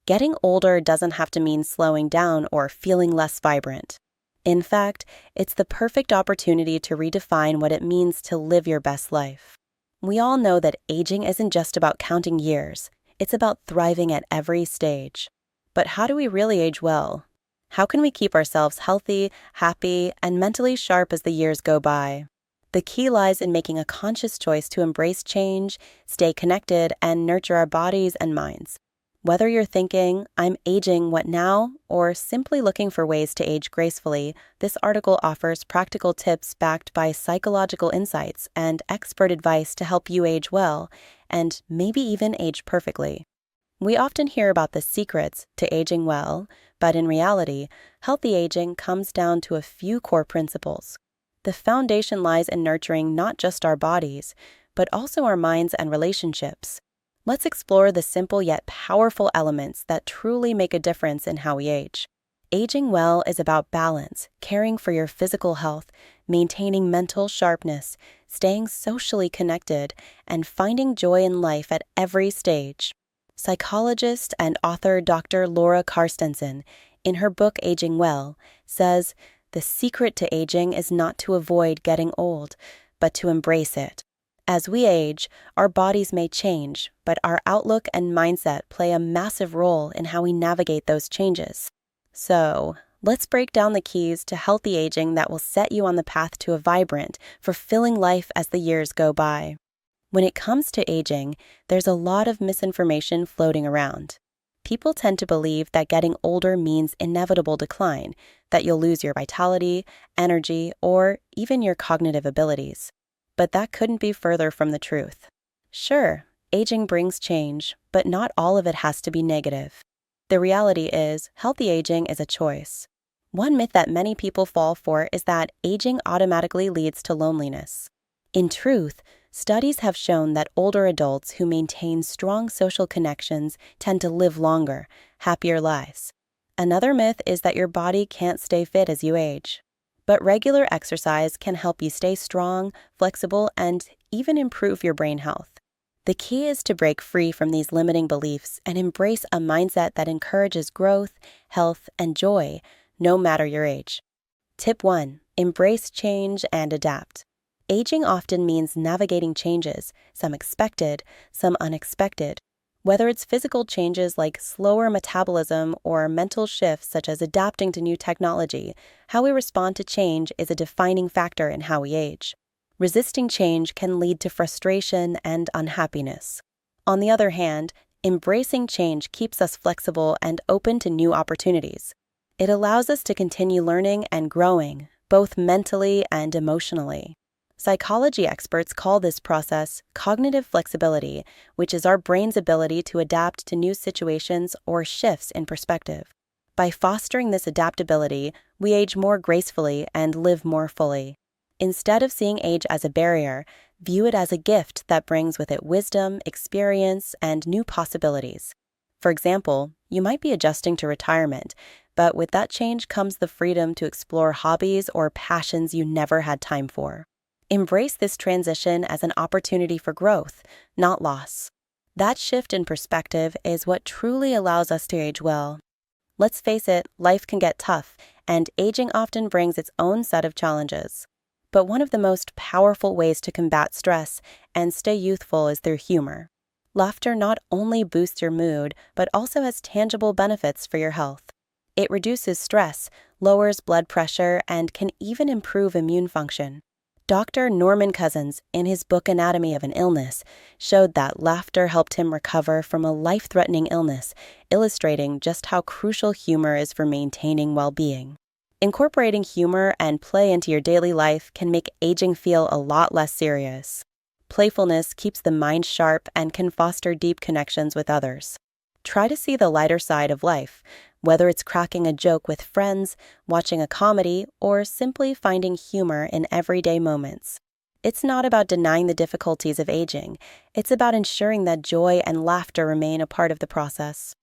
Getting older doesn't have to mean slowing down or feeling less vibrant. In fact, it's the perfect opportunity to redefine what it means to live your best life. We all know that aging isn't just about counting years, it's about thriving at every stage. But how do we really age well? How can we keep ourselves healthy, happy, and mentally sharp as the years go by? The key lies in making a conscious choice to embrace change, stay connected, and nurture our bodies and minds. Whether you're thinking, I'm aging what now, or simply looking for ways to age gracefully, this article offers practical tips backed by psychological insights and expert advice to help you age well, and maybe even age perfectly. We often hear about the secrets to aging well, but in reality, healthy aging comes down to a few core principles. The foundation lies in nurturing not just our bodies, but also our minds and relationships. Let's explore the simple yet powerful elements that truly make a difference in how we age. Aging well is about balance, caring for your physical health, maintaining mental sharpness, staying socially connected, and finding joy in life at every stage. Psychologist and author Dr. Laura Carstensen, in her book Aging Well, says, "The secret to aging is not to avoid getting old, but to embrace it. As we age, our bodies may change, but our outlook and mindset play a massive role in how we navigate those changes." So, let's break down the keys to healthy aging that will set you on the path to a vibrant, fulfilling life as the years go by. When it comes to aging, there's a lot of misinformation floating around. People tend to believe that getting older means inevitable decline, that you'll lose your vitality, energy, or even your cognitive abilities. But that couldn't be further from the truth. Sure, aging brings change, but not all of it has to be negative. The reality is, healthy aging is a choice. One myth that many people fall for is that aging automatically leads to loneliness. In truth, studies have shown that older adults who maintain strong social connections tend to live longer, happier lives. Another myth is that your body can't stay fit as you age. But regular exercise can help you stay strong, flexible, and even improve your brain health. The key is to break free from these limiting beliefs and embrace a mindset that encourages growth, health, and joy, no matter your age. Tip 1. Embrace change and adapt. Aging often means navigating changes, some expected, some unexpected. Whether it's physical changes like slower metabolism or mental shifts such as adapting to new technology, how we respond to change is a defining factor in how we age. Resisting change can lead to frustration and unhappiness. On the other hand, embracing change keeps us flexible and open to new opportunities. It allows us to continue learning and growing, both mentally and emotionally. Psychology experts call this process cognitive flexibility, which is our brain's ability to adapt to new situations or shifts in perspective. By fostering this adaptability, we age more gracefully and live more fully. Instead of seeing age as a barrier, view it as a gift that brings with it wisdom, experience, and new possibilities. For example, you might be adjusting to retirement, but with that change comes the freedom to explore hobbies or passions you never had time for. Embrace this transition as an opportunity for growth, not loss. That shift in perspective is what truly allows us to age well. Let's face it, life can get tough, and aging often brings its own set of challenges. But one of the most powerful ways to combat stress and stay youthful is through humor. Laughter not only boosts your mood, but also has tangible benefits for your health. It reduces stress, lowers blood pressure, and can even improve immune function. Dr. Norman Cousins, in his book Anatomy of an Illness, showed that laughter helped him recover from a life-threatening illness, illustrating just how crucial humor is for maintaining well-being. Incorporating humor and play into your daily life can make aging feel a lot less serious. Playfulness keeps the mind sharp and can foster deep connections with others. Try to see the lighter side of life, whether it's cracking a joke with friends, watching a comedy, or simply finding humor in everyday moments. It's not about denying the difficulties of aging. It's about ensuring that joy and laughter remain a part of the process.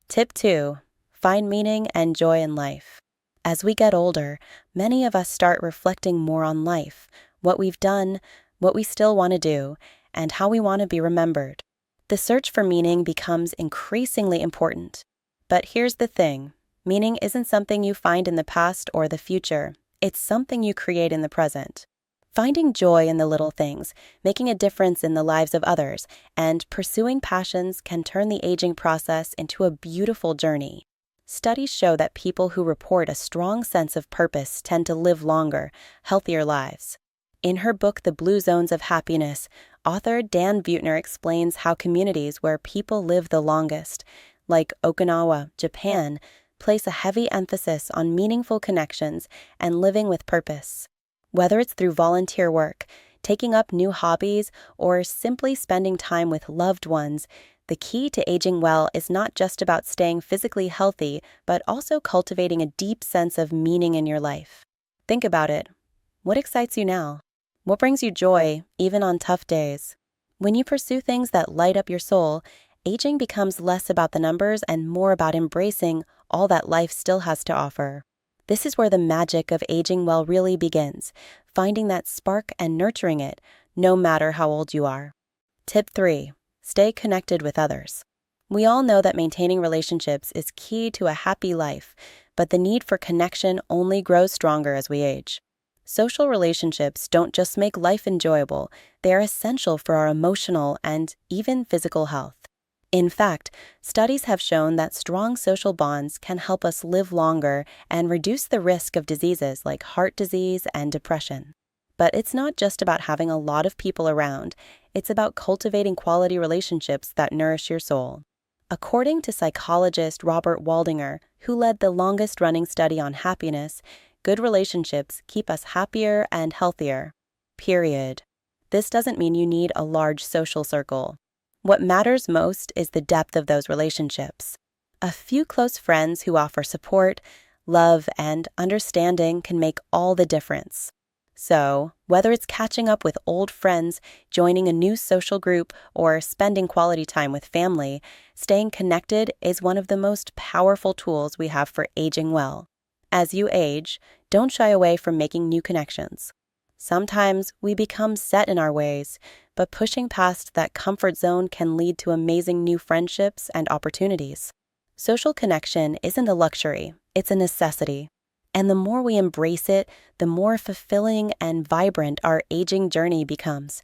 Tip 2. Find meaning and joy in life. As we get older, many of us start reflecting more on life, what we've done, what we still want to do, and how we want to be remembered. The search for meaning becomes increasingly important. But here's the thing. Meaning isn't something you find in the past or the future. It's something you create in the present. Finding joy in the little things, making a difference in the lives of others, and pursuing passions can turn the aging process into a beautiful journey. Studies show that people who report a strong sense of purpose tend to live longer, healthier lives. In her book, The Blue Zones of Happiness, author Dan Buettner explains how communities where people live the longest, like Okinawa, Japan, place a heavy emphasis on meaningful connections and living with purpose. Whether it's through volunteer work, taking up new hobbies, or simply spending time with loved ones, the key to aging well is not just about staying physically healthy, but also cultivating a deep sense of meaning in your life. Think about it. What excites you now? What brings you joy, even on tough days? When you pursue things that light up your soul, aging becomes less about the numbers and more about embracing all that life still has to offer. This is where the magic of aging well really begins, finding that spark and nurturing it, no matter how old you are. Tip 3. Stay connected with others. We all know that maintaining relationships is key to a happy life, but the need for connection only grows stronger as we age. Social relationships don't just make life enjoyable, they are essential for our emotional and even physical health. In fact, studies have shown that strong social bonds can help us live longer and reduce the risk of diseases like heart disease and depression. But it's not just about having a lot of people around, it's about cultivating quality relationships that nourish your soul. According to psychologist Robert Waldinger, who led the longest-running study on happiness, good relationships keep us happier and healthier. Period. This doesn't mean you need a large social circle. What matters most is the depth of those relationships. A few close friends who offer support, love, and understanding can make all the difference. So, whether it's catching up with old friends, joining a new social group, or spending quality time with family, staying connected is one of the most powerful tools we have for aging well. As you age, don't shy away from making new connections. Sometimes we become set in our ways, but pushing past that comfort zone can lead to amazing new friendships and opportunities. Social connection isn't a luxury, it's a necessity. And the more we embrace it, the more fulfilling and vibrant our aging journey becomes.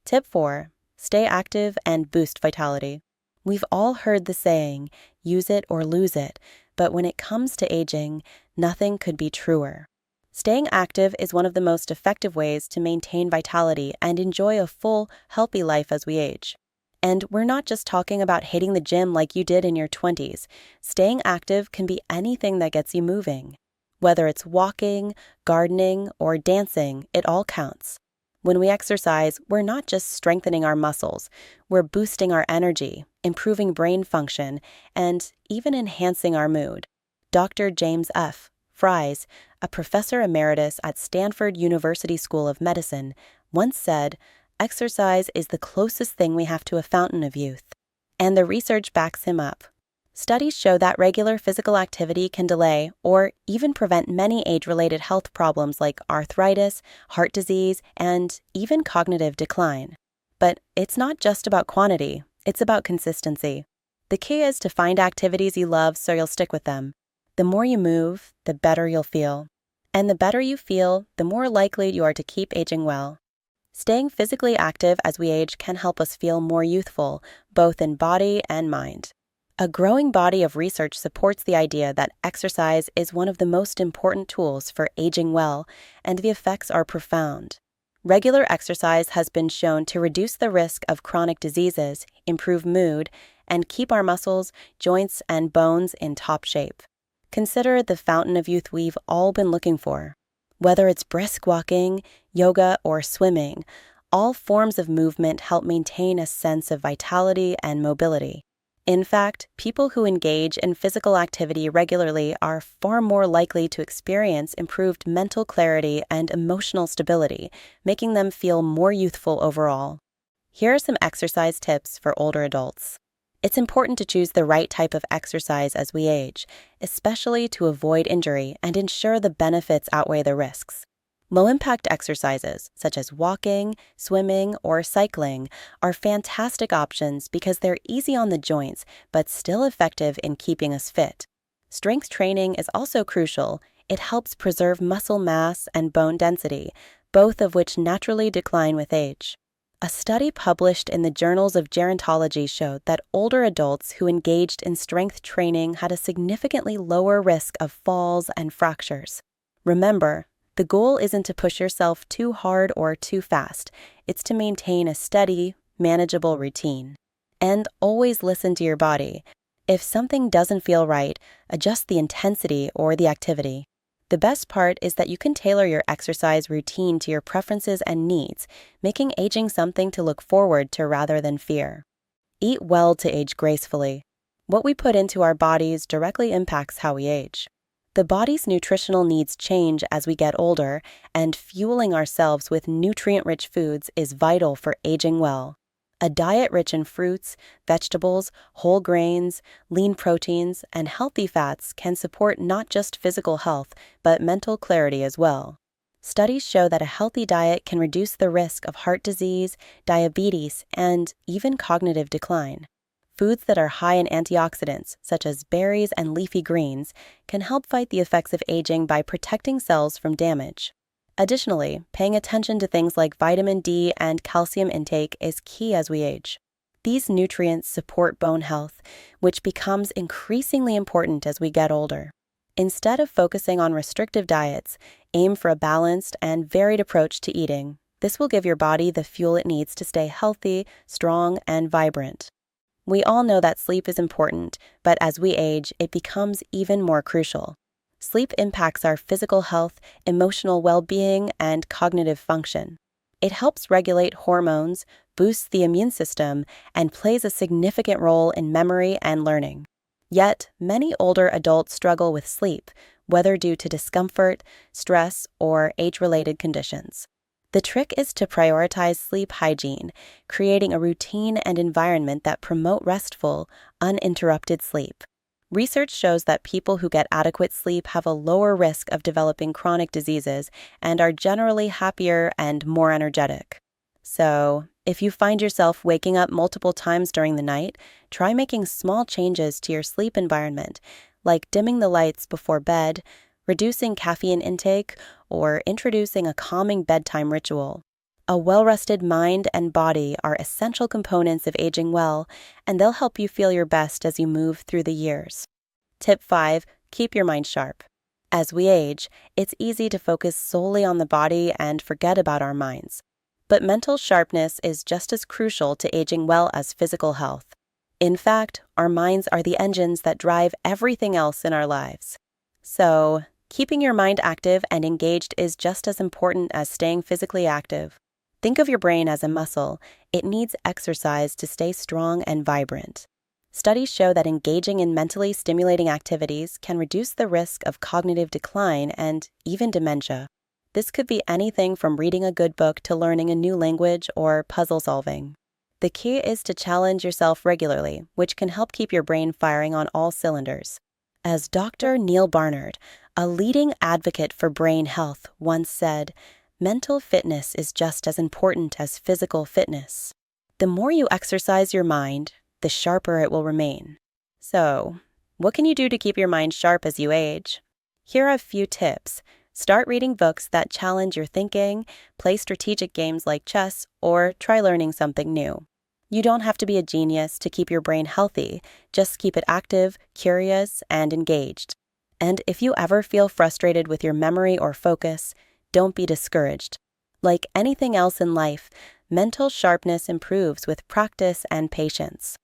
Tip 4. Stay active and boost vitality. We've all heard the saying, use it or lose it, but when it comes to aging, nothing could be truer. Staying active is one of the most effective ways to maintain vitality and enjoy a full, healthy life as we age. And we're not just talking about hitting the gym like you did in your 20s. Staying active can be anything that gets you moving. Whether it's walking, gardening, or dancing, it all counts. When we exercise, we're not just strengthening our muscles, we're boosting our energy, improving brain function, and even enhancing our mood. Dr. James F. Fries, a professor emeritus at Stanford University School of Medicine, once said, "Exercise is the closest thing we have to a fountain of youth." And the research backs him up. Studies show that regular physical activity can delay or even prevent many age-related health problems like arthritis, heart disease, and even cognitive decline. But it's not just about quantity, it's about consistency. The key is to find activities you love so you'll stick with them. The more you move, the better you'll feel. And the better you feel, the more likely you are to keep aging well. Staying physically active as we age can help us feel more youthful, both in body and mind. A growing body of research supports the idea that exercise is one of the most important tools for aging well, and the effects are profound. Regular exercise has been shown to reduce the risk of chronic diseases, improve mood, and keep our muscles, joints, and bones in top shape. Consider the fountain of youth we've all been looking for. Whether it's brisk walking, yoga, or swimming, all forms of movement help maintain a sense of vitality and mobility. In fact, people who engage in physical activity regularly are far more likely to experience improved mental clarity and emotional stability, making them feel more youthful overall. Here are some exercise tips for older adults. It's important to choose the right type of exercise as we age, especially to avoid injury and ensure the benefits outweigh the risks. Low-impact exercises, such as walking, swimming, or cycling, are fantastic options because they're easy on the joints but still effective in keeping us fit. Strength training is also crucial. It helps preserve muscle mass and bone density, both of which naturally decline with age. A study published in the Journals of Gerontology showed that older adults who engaged in strength training had a significantly lower risk of falls and fractures. Remember, the goal isn't to push yourself too hard or too fast. It's to maintain a steady, manageable routine. And always listen to your body. If something doesn't feel right, adjust the intensity or the activity. The best part is that you can tailor your exercise routine to your preferences and needs, making aging something to look forward to rather than fear. Eat well to age gracefully. What we put into our bodies directly impacts how we age. The body's nutritional needs change as we get older, and fueling ourselves with nutrient-rich foods is vital for aging well. A diet rich in fruits, vegetables, whole grains, lean proteins, and healthy fats can support not just physical health, but mental clarity as well. Studies show that a healthy diet can reduce the risk of heart disease, diabetes, and even cognitive decline. Foods that are high in antioxidants, such as berries and leafy greens, can help fight the effects of aging by protecting cells from damage. Additionally, paying attention to things like vitamin D and calcium intake is key as we age. These nutrients support bone health, which becomes increasingly important as we get older. Instead of focusing on restrictive diets, aim for a balanced and varied approach to eating. This will give your body the fuel it needs to stay healthy, strong, and vibrant. We all know that sleep is important, but as we age, it becomes even more crucial. Sleep impacts our physical health, emotional well-being, and cognitive function. It helps regulate hormones, boosts the immune system, and plays a significant role in memory and learning. Yet, many older adults struggle with sleep, whether due to discomfort, stress, or age-related conditions. The trick is to prioritize sleep hygiene, creating a routine and environment that promote restful, uninterrupted sleep. Research shows that people who get adequate sleep have a lower risk of developing chronic diseases and are generally happier and more energetic. So, if you find yourself waking up multiple times during the night, try making small changes to your sleep environment, like dimming the lights before bed, reducing caffeine intake, or introducing a calming bedtime ritual. A well-rested mind and body are essential components of aging well, and they'll help you feel your best as you move through the years. Tip 5. Keep your mind sharp. As we age, it's easy to focus solely on the body and forget about our minds. But mental sharpness is just as crucial to aging well as physical health. In fact, our minds are the engines that drive everything else in our lives. So, keeping your mind active and engaged is just as important as staying physically active. Think of your brain as a muscle. It needs exercise to stay strong and vibrant. Studies show that engaging in mentally stimulating activities can reduce the risk of cognitive decline and even dementia. This could be anything from reading a good book to learning a new language or puzzle solving. The key is to challenge yourself regularly, which can help keep your brain firing on all cylinders. As Dr. Neil Barnard, a leading advocate for brain health, once said, "Mental fitness is just as important as physical fitness." The more you exercise your mind, the sharper it will remain. So, what can you do to keep your mind sharp as you age? Here are a few tips. Start reading books that challenge your thinking, play strategic games like chess, or try learning something new. You don't have to be a genius to keep your brain healthy. Just keep it active, curious, and engaged. And if you ever feel frustrated with your memory or focus, don't be discouraged. Like anything else in life, mental sharpness improves with practice and patience.